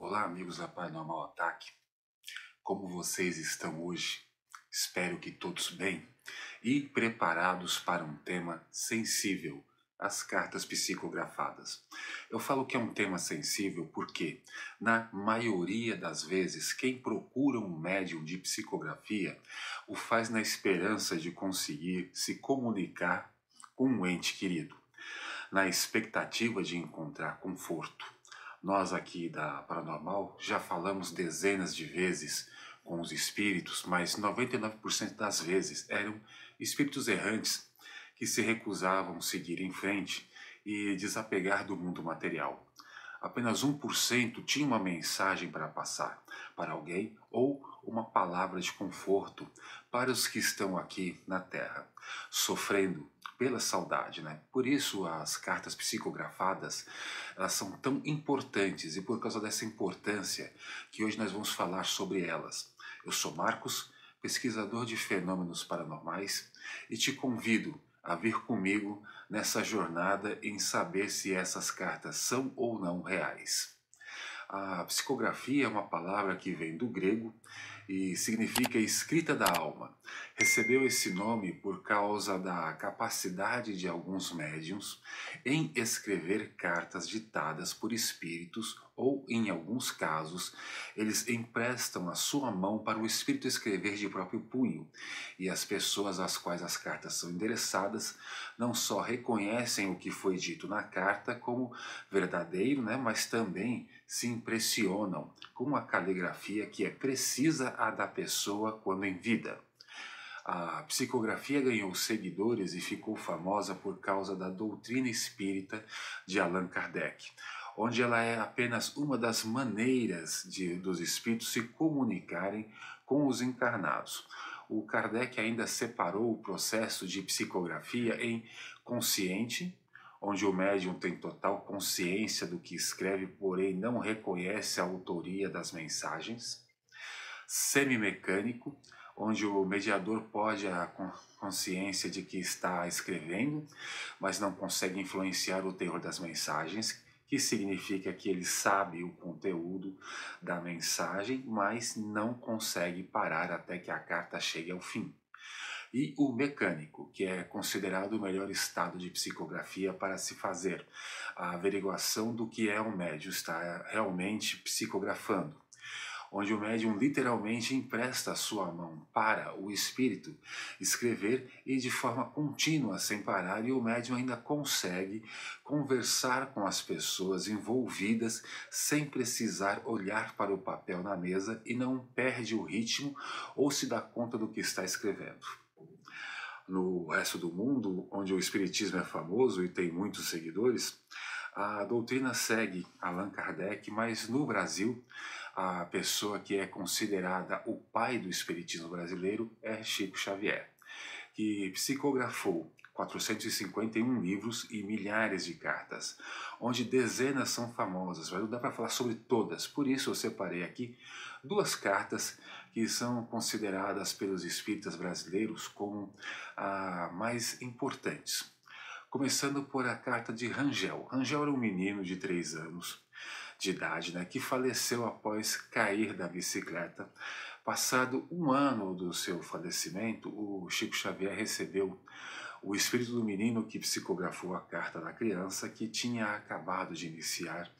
Olá, amigos da Paranormal Ataque. Como vocês estão hoje? Espero que todos bem e preparados para um tema sensível, as cartas psicografadas. Eu falo que é um tema sensível porque, na maioria das vezes, quem procura um médium de psicografia o faz na esperança de conseguir se comunicar com um ente querido, na expectativa de encontrar conforto. Nós aqui da Paranormal já falamos dezenas de vezes com os espíritos, mas 99% das vezes eram espíritos errantes que se recusavam a seguir em frente e desapegar do mundo material. Apenas 1% tinha uma mensagem para passar para alguém ou uma palavra de conforto para os que estão aqui na Terra, sofrendo pela saudade, né? Por isso as cartas psicografadas, elas são tão importantes e por causa dessa importância que hoje nós vamos falar sobre elas. Eu sou Marcos, pesquisador de fenômenos paranormais e te convido a vir comigo nessa jornada em saber se essas cartas são ou não reais. A psicografia é uma palavra que vem do grego e significa escrita da alma. Recebeu esse nome por causa da capacidade de alguns médiuns em escrever cartas ditadas por espíritos ou, em alguns casos, eles emprestam a sua mão para o espírito escrever de próprio punho, e as pessoas às quais as cartas são endereçadas não só reconhecem o que foi dito na carta como verdadeiro, mas também se impressionam com a caligrafia que é precisa a da pessoa quando em vida. A psicografia ganhou seguidores e ficou famosa por causa da doutrina espírita de Allan Kardec, onde ela é apenas uma das maneiras dos espíritos se comunicarem com os encarnados. O Kardec ainda separou o processo de psicografia em consciente, onde o médium tem total consciência do que escreve, porém não reconhece a autoria das mensagens; semimecânico, onde o mediador pode a consciência de que está escrevendo, mas não consegue influenciar o teor das mensagens, que significa que ele sabe o conteúdo da mensagem, mas não consegue parar até que a carta chegue ao fim. E o mecânico, que é considerado o melhor estado de psicografia para se fazer a averiguação do que é um médium está realmente psicografando, onde o médium literalmente empresta a sua mão para o espírito escrever e de forma contínua, sem parar, e o médium ainda consegue conversar com as pessoas envolvidas sem precisar olhar para o papel na mesa e não perde o ritmo ou se dá conta do que está escrevendo. No resto do mundo, onde o espiritismo é famoso e tem muitos seguidores, a doutrina segue Allan Kardec, mas no Brasil, a pessoa que é considerada o pai do espiritismo brasileiro é Chico Xavier, que psicografou 451 livros e milhares de cartas, onde dezenas são famosas, mas não dá para falar sobre todas. Por isso eu separei aqui duas cartas que são consideradas pelos espíritas brasileiros como mais importantes. Começando por a carta de Rangel. Rangel era um menino de 3 anos de idade, que faleceu após cair da bicicleta. Passado um ano do seu falecimento, o Chico Xavier recebeu o espírito do menino que psicografou a carta da criança, que tinha acabado de iniciar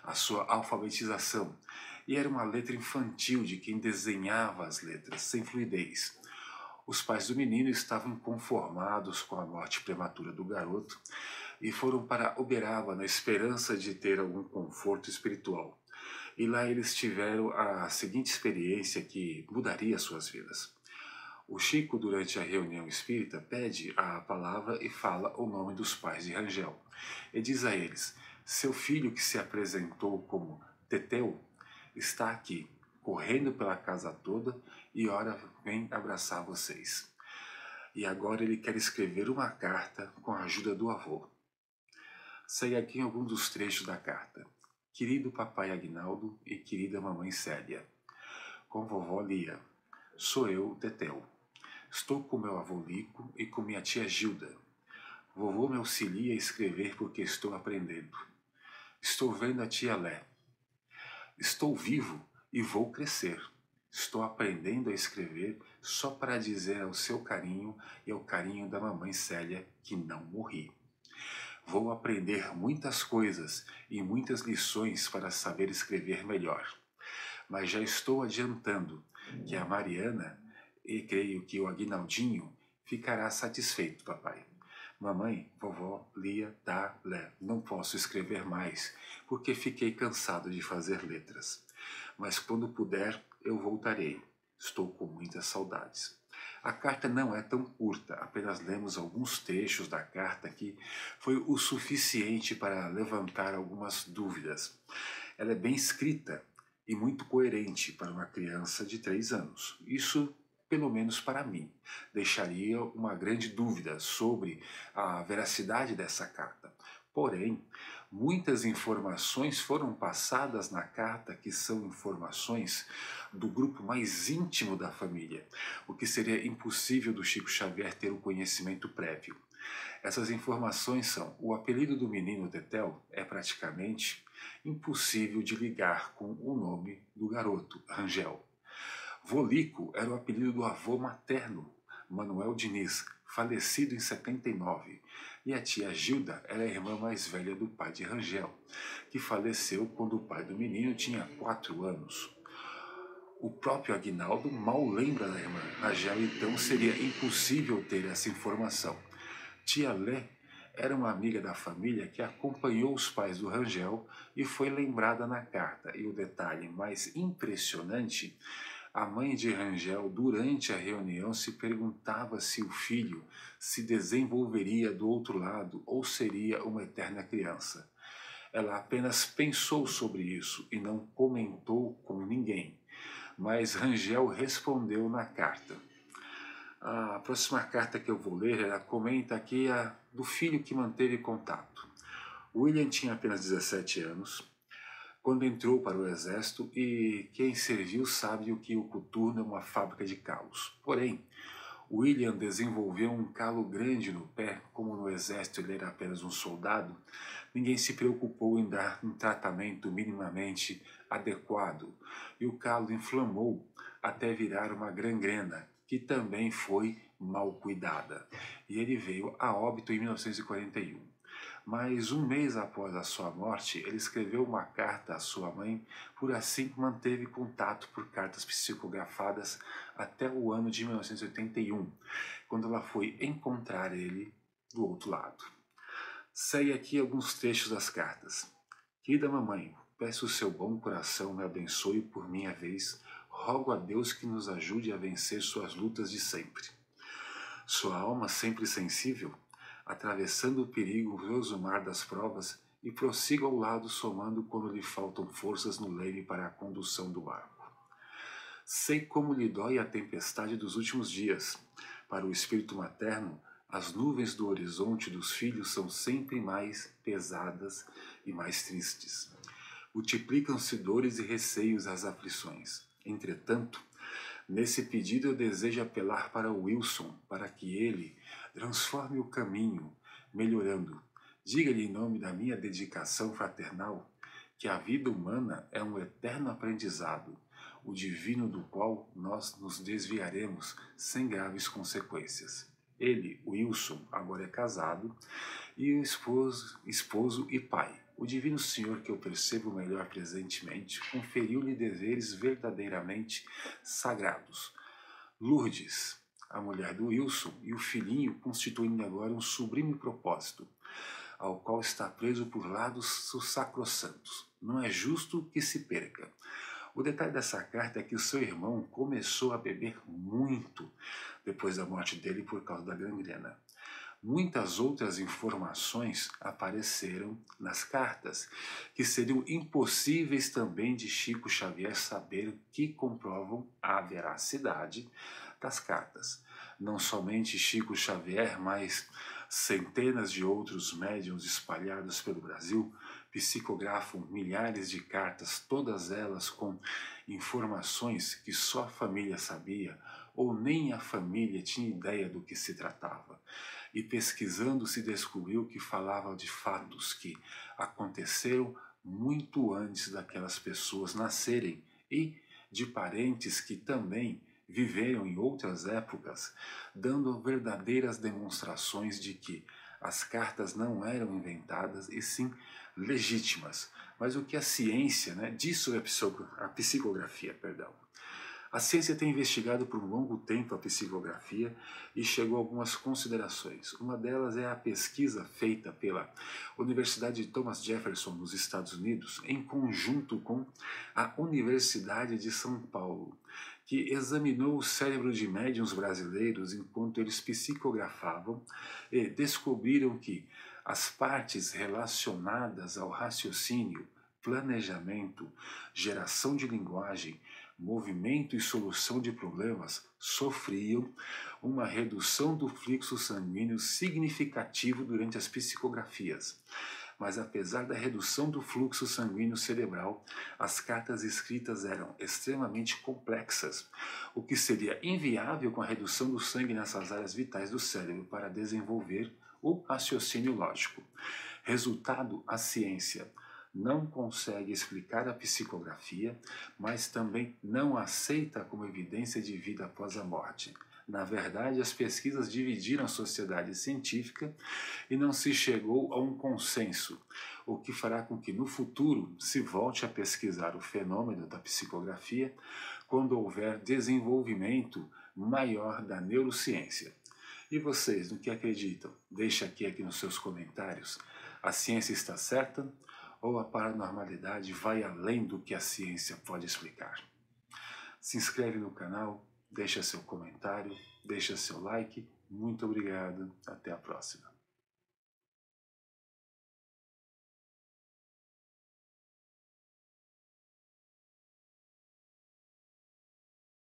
a sua alfabetização. E era uma letra infantil de quem desenhava as letras, sem fluidez. Os pais do menino estavam inconformados com a morte prematura do garoto e foram para Uberaba na esperança de ter algum conforto espiritual. E lá eles tiveram a seguinte experiência que mudaria suas vidas. O Chico, durante a reunião espírita, pede a palavra e fala o nome dos pais de Rangel. E diz a eles: seu filho, que se apresentou como Teteu, está aqui, correndo pela casa toda, e ora vem abraçar vocês. E agora ele quer escrever uma carta com a ajuda do avô. Segue aqui alguns dos trechos da carta. Querido papai Aguinaldo e querida mamãe Célia, com vovó Lia, sou eu, Teteu. Estou com meu avô Lico e com minha tia Gilda. Vovô me auxilia a escrever porque estou aprendendo. Estou vendo a tia Lé. Estou vivo e vou crescer. Estou aprendendo a escrever só para dizer ao seu carinho e ao carinho da mamãe Célia que não morri. Vou aprender muitas coisas e muitas lições para saber escrever melhor. Mas já estou adiantando que a Mariana e creio que o Aguinaldinho ficará satisfeito, papai. Mamãe, vovó, Lia, Dá, Lé, não posso escrever mais, porque fiquei cansado de fazer letras. Mas quando puder, eu voltarei. Estou com muitas saudades. A carta não é tão curta, apenas lemos alguns trechos da carta que foi o suficiente para levantar algumas dúvidas. Ela é bem escrita e muito coerente para uma criança de 3 anos. Isso, pelo menos para mim, deixaria uma grande dúvida sobre a veracidade dessa carta. Porém, muitas informações foram passadas na carta que são informações do grupo mais íntimo da família, o que seria impossível do Chico Xavier ter o conhecimento prévio. Essas informações são: o apelido do menino Tetel é praticamente impossível de ligar com o nome do garoto, Rangel. Volico era o apelido do avô materno, Manuel Diniz, falecido em 79, e a tia Gilda era a irmã mais velha do pai de Rangel, que faleceu quando o pai do menino tinha 4 anos. O próprio Aguinaldo mal lembra da irmã Rangel, então seria impossível ter essa informação. Tia Lé era uma amiga da família que acompanhou os pais do Rangel e foi lembrada na carta. E o detalhe mais impressionante: a mãe de Rangel, durante a reunião, se perguntava se o filho se desenvolveria do outro lado ou seria uma eterna criança. Ela apenas pensou sobre isso e não comentou com ninguém. Mas Rangel respondeu na carta. A próxima carta que eu vou ler, ela comenta aqui do filho que manteve contato. William tinha apenas 17 anos quando entrou para o exército, e quem serviu sabe o que o coturno é uma fábrica de calos. Porém, William desenvolveu um calo grande no pé. Como no exército ele era apenas um soldado, ninguém se preocupou em dar um tratamento minimamente adequado, e o calo inflamou até virar uma gangrena, que também foi mal cuidada, e ele veio a óbito em 1941. Mas um mês após a sua morte, ele escreveu uma carta à sua mãe, por assim manteve contato por cartas psicografadas até o ano de 1981, quando ela foi encontrar ele do outro lado. Segue aqui alguns trechos das cartas. Querida mamãe, peço o seu bom coração me abençoe por minha vez, rogo a Deus que nos ajude a vencer suas lutas de sempre. Sua alma sempre sensível, atravessando o perigoso mar das provas, e prossiga ao lado somando quando lhe faltam forças no leme para a condução do barco. Sei como lhe dói a tempestade dos últimos dias. Para o espírito materno, as nuvens do horizonte dos filhos são sempre mais pesadas e mais tristes. Multiplicam-se dores e receios às aflições. Entretanto, nesse pedido eu desejo apelar para Wilson, para que ele transforme o caminho, melhorando. Diga-lhe em nome da minha dedicação fraternal que a vida humana é um eterno aprendizado, o divino do qual nós nos desviaremos sem graves consequências. Ele, Wilson, agora é casado, e o esposo e pai. O divino Senhor, que eu percebo melhor presentemente, conferiu-lhe deveres verdadeiramente sagrados. Lourdes, a mulher do Wilson, e o filhinho constituem agora um sublime propósito, ao qual está preso por lados sacrossantos. Não é justo que se perca. O detalhe dessa carta é que o seu irmão começou a beber muito depois da morte dele por causa da gangrena. Muitas outras informações apareceram nas cartas, que seriam impossíveis também de Chico Xavier saber, que comprovam a veracidade das cartas. Não somente Chico Xavier, mas centenas de outros médiuns espalhados pelo Brasil psicografam milhares de cartas, todas elas com informações que só a família sabia, ou nem a família tinha ideia do que se tratava. E pesquisando se descobriu que falava de fatos que aconteceram muito antes daquelas pessoas nascerem e de parentes que também viveram em outras épocas, dando verdadeiras demonstrações de que as cartas não eram inventadas e sim legítimas. Mas o que a ciência, diz sobre a psicografia, perdão. A ciência tem investigado por um longo tempo a psicografia e chegou a algumas considerações. Uma delas é a pesquisa feita pela Universidade de Thomas Jefferson, nos Estados Unidos, em conjunto com a Universidade de São Paulo, que examinou o cérebro de médiuns brasileiros enquanto eles psicografavam e descobriram que as partes relacionadas ao raciocínio, planejamento, geração de linguagem, movimento e solução de problemas sofriam uma redução do fluxo sanguíneo significativo durante as psicografias. Mas apesar da redução do fluxo sanguíneo cerebral, as cartas escritas eram extremamente complexas, o que seria inviável com a redução do sangue nessas áreas vitais do cérebro para desenvolver o raciocínio lógico. Resultado, a ciência não consegue explicar a psicografia, mas também não aceita como evidência de vida após a morte. Na verdade, as pesquisas dividiram a sociedade científica e não se chegou a um consenso, o que fará com que no futuro se volte a pesquisar o fenômeno da psicografia quando houver desenvolvimento maior da neurociência. E vocês, no que acreditam? Deixe aqui nos seus comentários. A ciência está certa? Ou a paranormalidade vai além do que a ciência pode explicar? Se inscreve no canal, deixa seu comentário, deixa seu like. Muito obrigado, até a próxima.